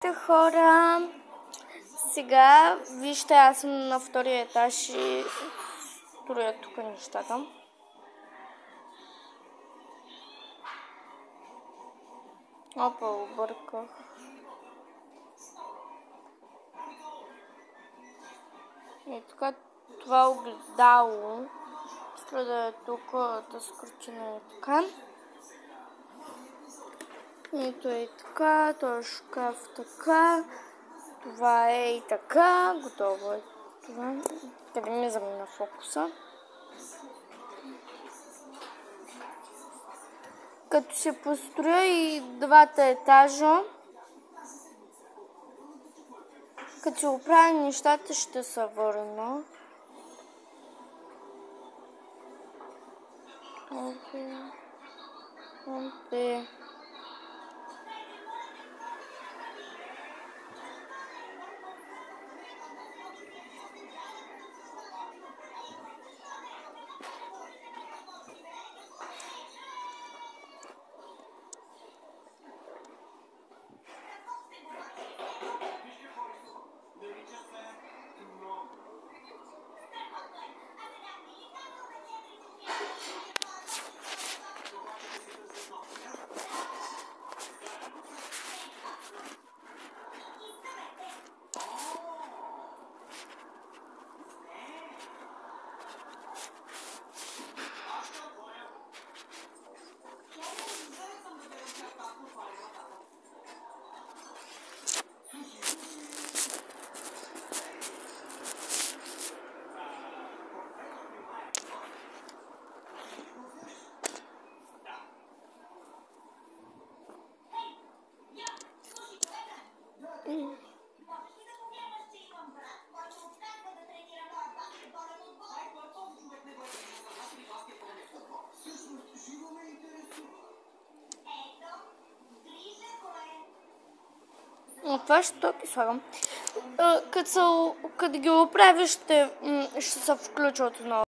Здравейте, хора! Сега, вижте, аз съм на втория етаж и строя тук нещата. Опа, обърках. И така, това огледало, иска да е тук, тази картина е така. Ето е така, този шкаф така, това е и така, готово е това. Къде ми замина фокуса. Като се построя и двата етажа, като се оправя нещата, ще се върна. Окей. Това ще токи слагам. Като ги оправя, ще се включа отново.